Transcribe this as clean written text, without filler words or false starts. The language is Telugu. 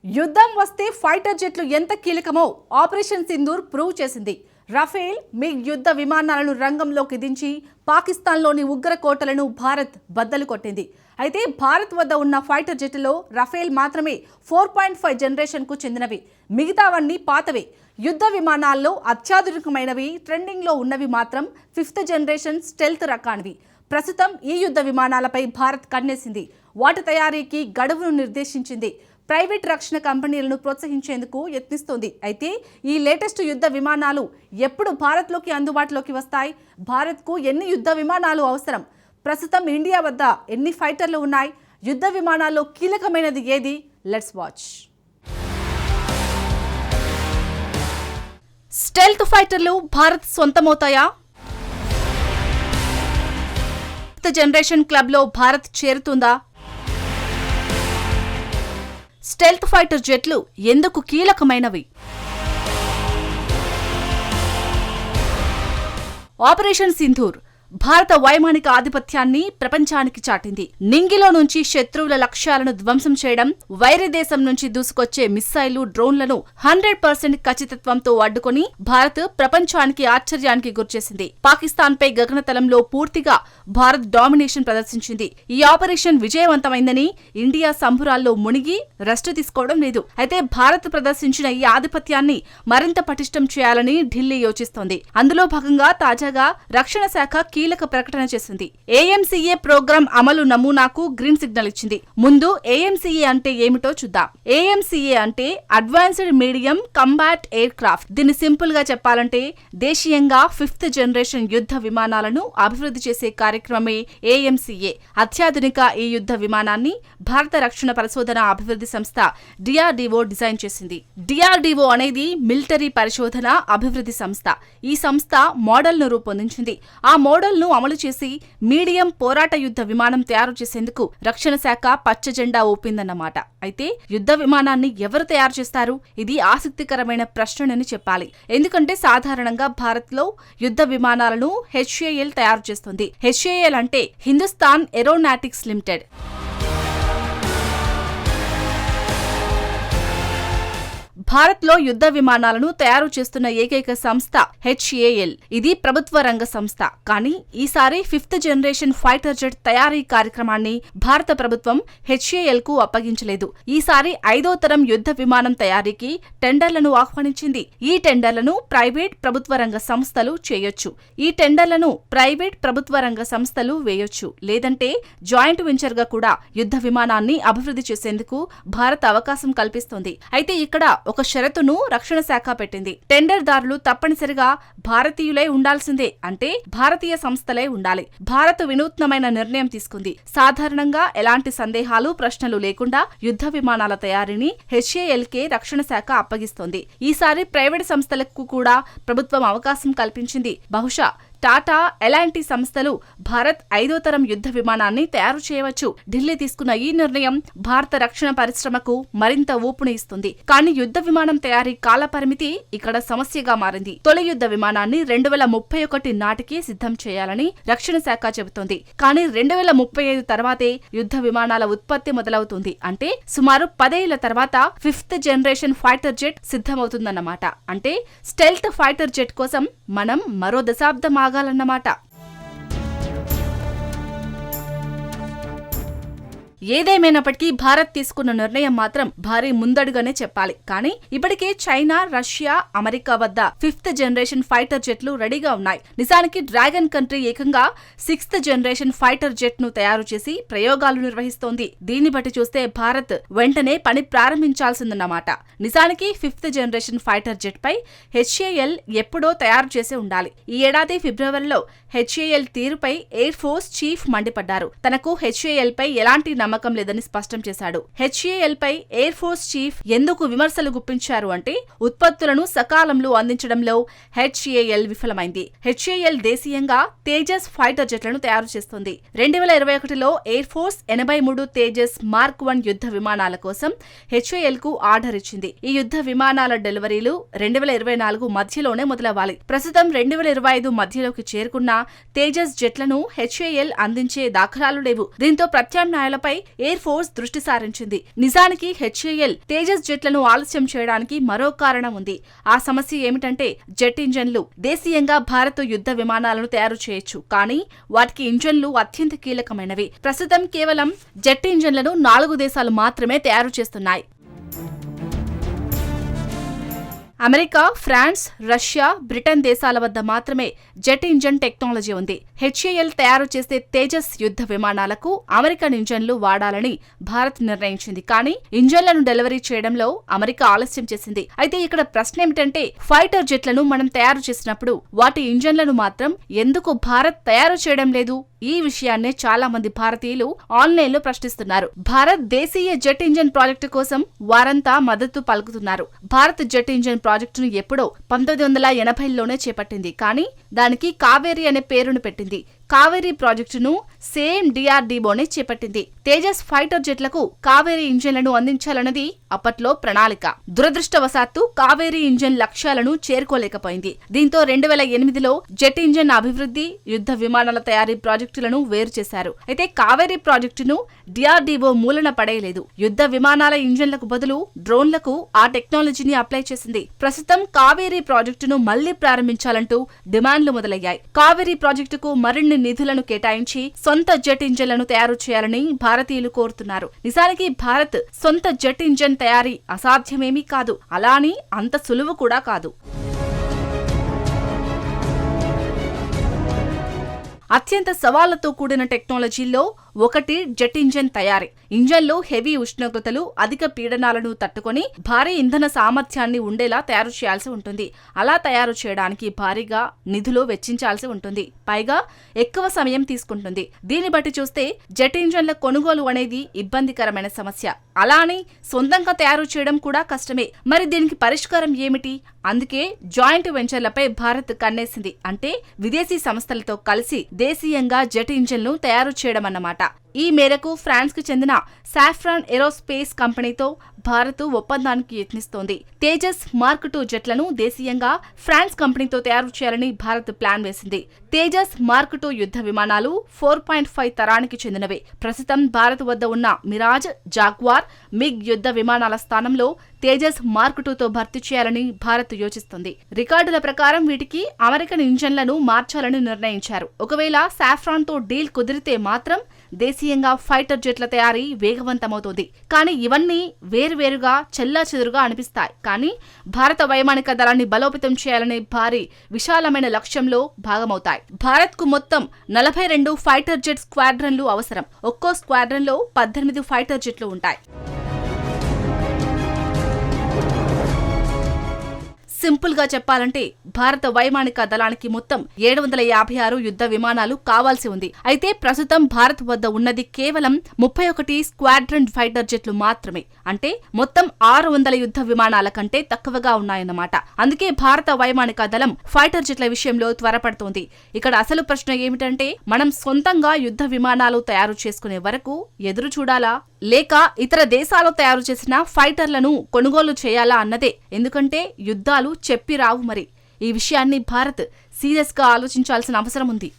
యుద్ధం వస్తే ఫైటర్ జెట్లు ఎంత కీలకమో ఆపరేషన్ సింధూర్ ప్రూవ్ చేసింది. రఫేల్, మిగ్ యుద్ధ విమానాలను రంగంలోకి దించి పాకిస్తాన్లోని ఉగ్రకోటలను భారత్ బద్దలు కొట్టింది. అయితే భారత్ వద్ద ఉన్న ఫైటర్ జెట్లో రఫేల్ మాత్రమే 4.5 జనరేషన్కు చెందినవి. మిగతావన్నీ పాతవే. యుద్ధ విమానాల్లో అత్యాధునికమైనవి, ట్రెండింగ్లో ఉన్నవి మాత్రం 5th జనరేషన్ స్టెల్త్ రకానివి. ప్రస్తుతం ఈ యుద్ధ విమానాలపై భారత్ కన్నేసింది. వాటి తయారీకి గడువును నిర్దేశించింది. ప్రైవేట్ రక్షణ కంపెనీలను ప్రోత్సహించేందుకు యత్నిస్తోంది. అయితే ఈ లేటెస్ట్ యుద్ధ విమానాలు ఎప్పుడు భారత్లోకి అందుబాటులోకి వస్తాయి? భారత్కు ఎన్ని యుద్ధ విమానాలు అవసరం? ప్రస్తుతం ఇండియా వద్ద ఎన్ని ఫైటర్లు ఉన్నాయి? యుద్ధ విమానాల్లో కీలకమైనది ఏది? Let's watch. స్టెల్త్ ఫైటర్లు భారత్ సొంతమవుతాయా? 5th జనరేషన్ క్లబ్లో భారత్ చేరుతుందా? స్టెల్త్ ఫైటర్ జెట్లు ఎందుకు కీలకమైనవి? ఆపరేషన్ సింధూర్ భారత వైమానిక ఆధిపత్యాన్ని ప్రపంచానికి చాటింది. నింగిలో నుంచి శత్రువుల లక్ష్యాలను ధ్వంసం చేయడం, వైరి దేశం నుంచి దూసుకొచ్చే మిస్సైలు, డ్రోన్లను 100% ఖచ్చితత్వంతో అడ్డుకొని భారత్ ప్రపంచానికి ఆశ్చర్యానికి గురిచేసింది. పాకిస్తాన్పై గగనతలంలో పూర్తిగా భారత్ డామినేషన్ ప్రదర్శించింది. ఈ ఆపరేషన్ విజయవంతమైందని ఇండియా సంబురాల్లో మునిగి రెస్ట్ తీసుకోవడం లేదు. అయితే భారత్ ప్రదర్శించిన ఈ ఆధిపత్యాన్ని మరింత పటిష్టం చేయాలని ఢిల్లీ యోచిస్తోంది. అందులో భాగంగా తాజాగా రక్షణ శాఖ కీలక ప్రకటన చేసింది. ఏఎంసీఏ ప్రోగ్రాం అమలు నమూనాకు గ్రీన్ సిగ్నల్ ఇచ్చింది. ముందు ఏఎంసీఏ అంటే ఏమిటో చూద్దాం. ఏఎంసీఏ అంటే advanced medium combat air craft. దీన్ని సింపుల్ గా చెప్పాలంటే దేశీయంగా 5th జనరేషన్ యుద్ధ విమానాలను అభివృద్ధి చేసే కార్యక్రమమే ఏఎంసీఏ. అత్యాధునిక ఈ యుద్ధ విమానాన్ని భారత రక్షణ పరిశోధన అభివృద్ధి సంస్థ డిఆర్డీఓ డిజైన్ చేసింది. డిఆర్డీఓ అనేది మిలిటరీ పరిశోధన అభివృద్ధి సంస్థ. ఈ సంస్థ మోడల్ ను రూపొందించింది. ఆ మోడల్ ను అమలు చేసి మీడియం పోరాట యుద్ధ విమానం తయారు చేసేందుకు రక్షణ శాఖ పచ్చ జెండా ఊపిందన్నమాట. అయితే యుద్ధ విమానాన్ని ఎవరు తయారు చేస్తారు? ఇది ఆసక్తికరమైన ప్రశ్నని చెప్పాలి. ఎందుకంటే సాధారణంగా భారత్లో యుద్ధ విమానాలను హెచ్ఏఎల్ తయారు చేస్తుంది. హెచ్ఏఎల్ అంటే హిందుస్థాన్ ఏరోనాటిక్స్ లిమిటెడ్. భారత్లో యుద్ధ విమానాలను తయారు చేస్తున్న ఏకైక సంస్థ హెచ్ఏఎల్. ఇది ప్రభుత్వ రంగ సంస్థ. కానీ ఈసారి 5th జనరేషన్ ఫైటర్ జెట్ తయారీ కార్యక్రమాన్ని భారత ప్రభుత్వం హెచ్ఏఎల్ కు అప్పగించలేదు. ఈసారి 5వ తరం యుద్ధ విమానం తయారీకి టెండర్లను ఆహ్వానించింది. ఈ టెండర్లను ప్రైవేట్ ప్రభుత్వ రంగ సంస్థలు చేయొచ్చు. వేయొచ్చు. లేదంటే జాయింట్ వెంచర్ గా కూడా యుద్ధ విమానాన్ని అభివృద్ధి చేసేందుకు భారత్ అవకాశం కల్పిస్తోంది. అయితే ఇక్కడ ఒక షరతును రక్షణ శాఖ పెట్టింది. టెండర్దారులు తప్పనిసరిగా భారతీయులై ఉండాల్సిందే. అంటే భారతీయ సంస్థలే ఉండాలి. భారత్ వినూత్నమైన నిర్ణయం తీసుకుంది. సాధారణంగా ఎలాంటి సందేహాలు, ప్రశ్నలు లేకుండా యుద్ధ విమానాల తయారీని హెచ్ఏఎల్ కే రక్షణ శాఖ అప్పగిస్తోంది. ఈసారి ప్రైవేట్ సంస్థలకు కూడా ప్రభుత్వం అవకాశం కల్పించింది. బహుశా టాటా, ఎలాంటి సంస్థలు భారత్ 5వ తరం యుద్ధ విమానాన్ని తయారు చేయవచ్చు. ఢిల్లీ తీసుకున్న ఈ నిర్ణయం భారత రక్షణ పరిశ్రమకు మరింత ఊపుని ఇస్తుంది. కానీ యుద్ధ విమానం తయారీ కాల పరిమితి ఇక్కడ సమస్యగా మారింది. తొలి యుద్ధ విమానాన్ని 2031 నాటికి సిద్ధం చేయాలని రక్షణ శాఖ చెబుతోంది. కానీ 2035 తర్వాతే యుద్ధ విమానాల ఉత్పత్తి మొదలవుతుంది. అంటే సుమారు 10 ఏళ్ల తర్వాత 5th జనరేషన్ ఫైటర్ జెట్ సిద్ధమవుతుందన్నమాట. అంటే స్టెల్త్ ఫైటర్ జెట్ కోసం మనం మరో దశాబ్దం ఆగాలన్నమాట. ఏదేమైనప్పటికీ భారత్ తీసుకున్న నిర్ణయం మాత్రం భారీ ముందడుగానే చెప్పాలి. కానీ ఇప్పటికే చైనా, రష్యా, అమెరికా వద్ద 5th జనరేషన్ ఫైటర్ జెట్లు రెడీగా ఉన్నాయి. నిజానికి డ్రాగన్ కంట్రీ ఏకంగా 6th జనరేషన్ ఫైటర్ జెట్ ను తయారు చేసి ప్రయోగాలు నిర్వహిస్తోంది. దీన్ని బట్టి చూస్తే భారత్ వెంటనే పని ప్రారంభించాల్సిందన్నమాట. నిజానికి 5th జనరేషన్ ఫైటర్ జెట్ పై హెచ్ఏఎల్ ఎప్పుడో తయారు చేసి ఉండాలి. ఈ ఏడాది ఫిబ్రవరిలో హెచ్ఏఎల్ తీరుపై ఎయిర్ ఫోర్స్ చీఫ్ మండిపడ్డారు. తనకు హెచ్ఏఎల్ పై ఎలాంటి నమ్మకం లేదని స్పష్టం చేశాడు. హెచ్ఏఎల్ పై ఎయిర్ ఫోర్స్ చీఫ్ ఎందుకు విమర్శలు గుప్పించారు అంటే ఉత్పత్తులను సకాలంలో అందించడంలో హెచ్ఏఎల్ విఫలమైంది. హెచ్ఏఎల్ దేశీయంగా తేజస్ ఫైటర్ జెట్లను తయారు చేస్తుంది. 2021లో ఎయిర్ ఫోర్స్ 83 తేజస్ మార్క్ 1 యుద్ధ విమానాల కోసం హెచ్ఏఎల్ కు ఆర్డర్ ఇచ్చింది. ఈ యుద్ధ విమానాల డెలివరీలు 2024 మధ్యలోనే మొదలవ్వాలి. ప్రస్తుతం 2025 మధ్యలోకి చేరుకున్న తేజస్ జెట్లను హెచ్ఏఎల్ అందించే దాఖలాలు లేవు. దీంతో ప్రత్యామ్నాయాలపై ఎయిర్ ఫోర్స్ దృష్టి సారించింది. నిజానికి హెచ్ఏఎల్ తేజస్ జెట్లను ఆలస్యం చేయడానికి మరో కారణం ఉంది. ఆ సమస్య ఏమిటంటే జెట్ ఇంజన్లు. దేశీయంగా భారత్ యుద్ధ విమానాలను తయారు చేయొచ్చు, కానీ వాటికి ఇంజన్లు అత్యంత కీలకమైనవి. ప్రస్తుతం కేవలం జెట్ ఇంజన్లను 4 దేశాలు మాత్రమే తయారు చేస్తున్నాయి. అమెరికా, ఫ్రాన్స్, రష్యా, బ్రిటన్ దేశాల వద్ద మాత్రమే జెట్ ఇంజన్ టెక్నాలజీ ఉంది. హెచ్ఏఎల్ తయారు చేసే తేజస్ యుద్ధ విమానాలకు అమెరికన్ ఇంజన్లు వాడాలని భారత్ నిర్ణయించింది. కానీ ఇంజన్లను డెలివరీ చేయడంలో అమెరికా ఆలస్యం చేసింది. అయితే ఇక్కడ ప్రశ్న ఏమిటంటే, ఫైటర్ జెట్లను మనం తయారు చేసినప్పుడు వాటి ఇంజన్లను మాత్రం ఎందుకు భారత్ తయారు చేయడం లేదు? ఈ విషయాన్నే చాలా మంది భారతీయులు ఆన్లైన్లో ప్రశ్నిస్తున్నారు. భారత్ దేశీయ జెట్ ఇంజన్ ప్రాజెక్టు కోసం వారంతా మద్దతు పలుకుతున్నారు. భారత్ జెట్ ఇంజన్ ప్రాజెక్టును ఎప్పుడో 1980లోనే చేపట్టింది. కానీ దానికి కావేరి అనే పేరును పెట్టింది. కావేరీ ప్రాజెక్టును సేమ్ డిఆర్డీఓనే చేపట్టింది. తేజస్ ఫైటర్ జెట్లకు కావేరీ ఇంజన్లను అందించాలన్నది అప్పట్లో ప్రణాళిక. దురదృష్టవశాత్తు కావేరీ ఇంజన్ లక్ష్యాలను చేరుకోలేకపోయింది. దీంతో 2008లో జెట్ ఇంజన్ అభివృద్ధి, యుద్ధ విమానాల తయారీ ప్రాజెక్టులను వేరు చేశారు. అయితే కావేరీ ప్రాజెక్టును డిఆర్డీఓ మూలన పడేయలేదు. యుద్ధ విమానాల ఇంజన్లకు బదులు డ్రోన్లకు ఆ టెక్నాలజీని అప్లై చేసింది. ప్రస్తుతం కావేరీ ప్రాజెక్టును మళ్లీ ప్రారంభించాలంటూ డిమాండ్లు మొదలయ్యాయి. కావేరీ ప్రాజెక్టుకు మరిన్ని నిధులను కేటాయించి సొంత జెట్ ఇంజన్లను తయారు చేయాలని భారతీయులు కోరుతున్నారు. నిజానికి భారత్ సొంత జెట్ ఇంజన్ తయారీ అసాధ్యమేమీ కాదు, అలా అని అంత సులువు కూడా కాదు. అత్యంత సవాళ్లతో కూడిన టెక్నాలజీల్లో ఒకటి జెట్ ఇంజన్ తయారీ. ఇంజన్లు హెవీ ఉష్ణోగ్రతలు, అధిక పీడనాలను తట్టుకొని భారీ ఇంధన సామర్థ్యాన్ని ఉండేలా తయారు చేయాల్సి ఉంటుంది. అలా తయారు చేయడానికి భారీగా నిధులు వెచ్చించాల్సి ఉంటుంది. పైగా ఎక్కువ సమయం తీసుకుంటుంది. దీన్ని బట్టి చూస్తే జెట్ ఇంజన్ల కొనుగోలు అనేది ఇబ్బందికరమైన సమస్య. అలా అని సొంతంగా తయారు చేయడం కూడా కష్టమే. మరి దీనికి పరిష్కారం ఏమిటి? అందుకే జాయింట్ వెంచర్లపై భారత్ కన్నేసింది. అంటే విదేశీ సంస్థలతో కలిసి దేశీయంగా జెట్ ఇంజన్లు తయారు చేయడం అన్నమాట. ఈ మేరకు ఫ్రాన్స్ కు చెందిన సాఫ్రాన్ ఏరోస్పేస్ కంపెనీతో భారత్ ఒప్పందానికి యత్నిస్తోంది. తేజస్ మార్క్ 2 జెట్లను దేశీయంగా ఫ్రాన్స్ కంపెనీతో తయారు చేయాలని భారత్ ప్లాన్ వేసింది. తేజస్ మార్క్ 2 యుద్ధ విమానాలు 4.5 తరానికి చెందినవే. ప్రస్తుతం భారత్ వద్ద ఉన్న మిరాజ్, జాగ్వార్, మిగ్ యుద్ధ విమానాల స్థానంలో తేజస్ మార్క్ 2తో భర్తీ చేయాలని భారత్ యోచిస్తుంది. రికార్డుల ప్రకారం వీటికి అమెరికన్ ఇంజన్లను మార్చాలని నిర్ణయించారు. ఒకవేళ సాఫ్రాన్ తో డీల్ కుదిరితే మాత్రం దేశీయంగా ఫైటర్ జెట్ల తయారీ వేగవంతమవుతోంది. కానీ ఇవన్నీ వేరువేరుగా చెల్లాచెదురుగా అనిపిస్తాయి. కానీ భారత వైమానిక దళాన్ని బలోపేతం చేయాలనే భారీ విశాలమైన లక్ష్యంలో భాగమవుతాయి. భారత్ కు మొత్తం 42 ఫైటర్ జెట్ స్క్వాడ్రన్లు అవసరం. ఒక్కో స్క్వాడ్రన్లో 18 ఫైటర్ జెట్లు ఉంటాయి. సింపుల్ గా చెప్పాలంటే భారత వైమానిక దళానికి మొత్తం 756 యుద్ధ విమానాలు కావాల్సి ఉంది. అయితే ప్రస్తుతం భారత్ వద్ద ఉన్నది కేవలం 31 స్క్వాడ్రన్ ఫైటర్ జెట్లు మాత్రమే. అంటే మొత్తం 600 యుద్ధ విమానాల కంటే తక్కువగా ఉన్నాయన్నమాట. అందుకే భారత వైమానిక దళం ఫైటర్ జెట్ల విషయంలో త్వరపడుతోంది. ఇక్కడ అసలు ప్రశ్న ఏమిటంటే, మనం సొంతంగా యుద్ధ విమానాలు తయారు చేసుకునే వరకు ఎదురు చూడాలా, లేక ఇతర దేశాలు తయారు చేసిన ఫైటర్లను కొనుగోలు చేయాలా అన్నదే. ఎందుకంటే యుద్ధాలు చెప్పి రావు. మరి ఈ విషయాన్ని భారత్ సీరియస్ గా ఆలోచించాల్సిన అవసరం ఉంది.